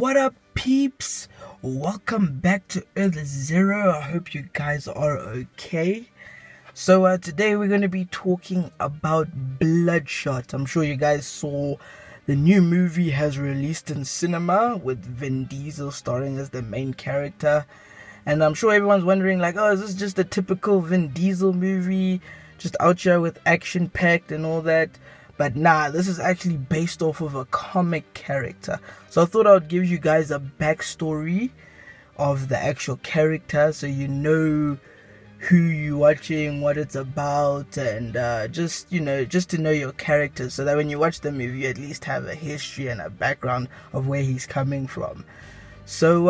What up, peeps? Welcome back to Earth Zero. I hope you guys are okay. So today we're going to be talking about Bloodshot. I'm sure you guys saw the new movie has released in cinema with Vin Diesel starring as the main character. And I'm sure everyone's wondering like, oh, is this just a typical Vin Diesel movie? Just out here with action packed and all that? But nah, this is actually based off of a comic character. So I thought I would give you guys a backstory of the actual character so you know who you're watching, what it's about, and just to know your characters so that when you watch the movie you at least have a history and a background of where he's coming from. So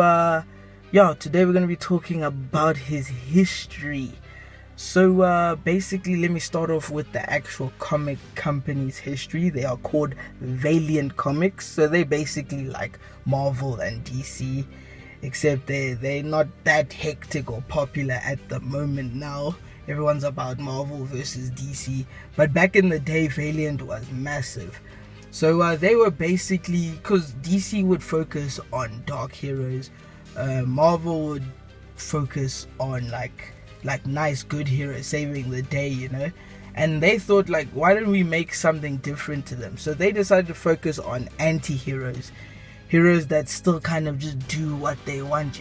today we're going to be talking about his history. So basically, let me start off with the actual comic company's history. They are called Valiant Comics. So they basically like Marvel and DC, except they're not that hectic or popular at the moment now. Everyone's about Marvel versus DC. But back in the day, Valiant was massive. So they were basically, because DC would focus on dark heroes, Marvel would focus on like nice good heroes saving the day, and they thought like, why don't we make something different to them? So they decided to focus on anti-heroes, heroes that still kind of just do what they want.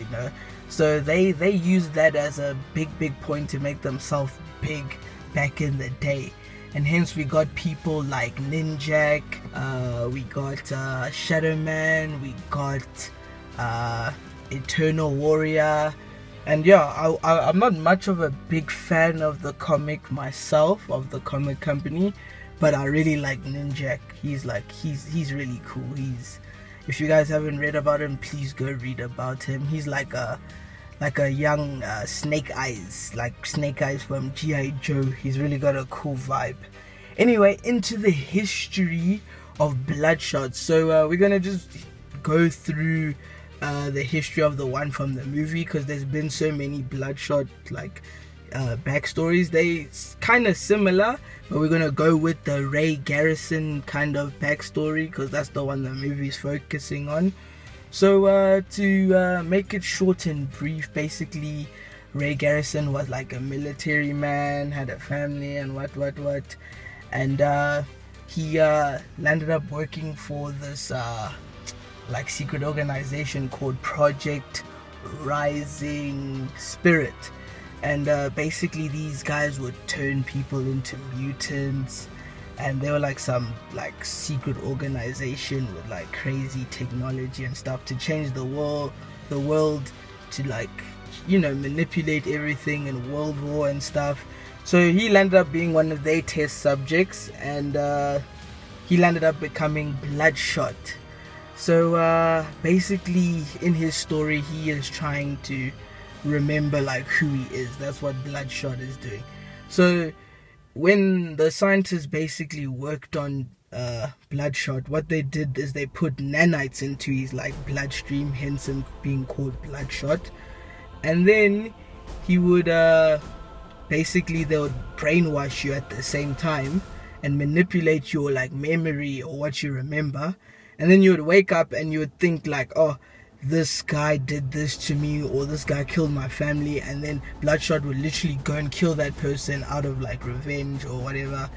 So they used that as a big point to make themselves big back in the day, and hence we got people like Ninjak, we got Shadow Man, we got Eternal Warrior. And yeah, I'm not much of a big fan of the comic myself, of the comic company, but I really like Ninjak. He's really cool. If you guys haven't read about him, please go read about him. He's like a young Snake Eyes, like Snake Eyes from G.I. Joe. He's really got a cool vibe. Anyway, into the history of Bloodshot. So we're gonna just go through the history of the one from the movie, because there's been so many Bloodshot backstories. They kind of similar, but we're gonna go with the Ray Garrison kind of backstory because that's the one the movie's focusing on. So to make it short and brief, basically Ray Garrison was like a military man, had a family and what, and he landed up working for this like secret organization called Project Rising Spirit, and basically these guys would turn people into mutants, and they were like some like secret organization with like crazy technology and stuff to change the world to like manipulate everything in World War and stuff. So he landed up being one of their test subjects, and he landed up becoming Bloodshot. So basically in his story he is trying to remember like who he is. That's what Bloodshot is doing. So when the scientists basically worked on Bloodshot, what they did is they put nanites into his like bloodstream, hence him being called Bloodshot. And then he would basically they would brainwash you at the same time and manipulate your like memory or what you remember. And then you would wake up and you would think like, oh, this guy did this to me, or this guy killed my family, and then Bloodshot would literally go and kill that person out of like revenge or whatever.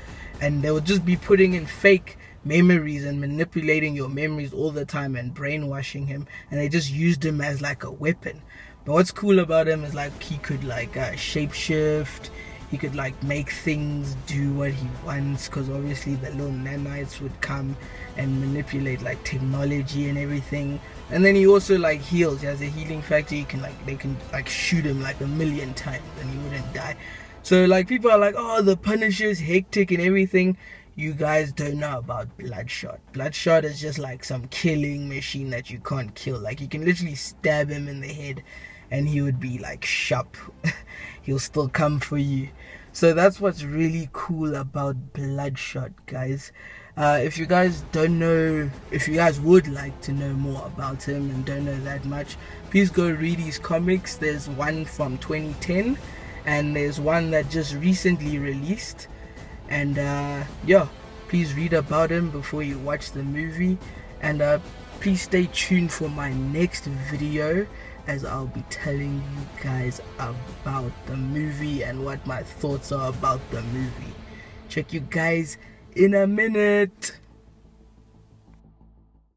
And they would just be putting in fake memories and manipulating your memories all the time and brainwashing him, and they just used him as like a weapon. But what's cool about him is like he could like shapeshift. He could like make things do what he wants, because obviously the little nanites would come and manipulate like technology and everything. And then he also like heals. He has a healing factor. They can shoot him like 1,000,000 times and he wouldn't die. So like people are like, oh, the Punisher's hectic and everything. You guys don't know about Bloodshot. Bloodshot is just like some killing machine that you can't kill. Like you can literally stab him in the head and he would be like sharp. He'll still come for you. So that's what's really cool about Bloodshot, guys. If you guys don't know, if you guys would like to know more about him and don't know that much, please go read his comics. There's one from 2010 and there's one that just recently released. And please read about him before you watch the movie. And please stay tuned for my next video, as I'll be telling you guys about the movie and what my thoughts are about the movie. Check you guys in a minute.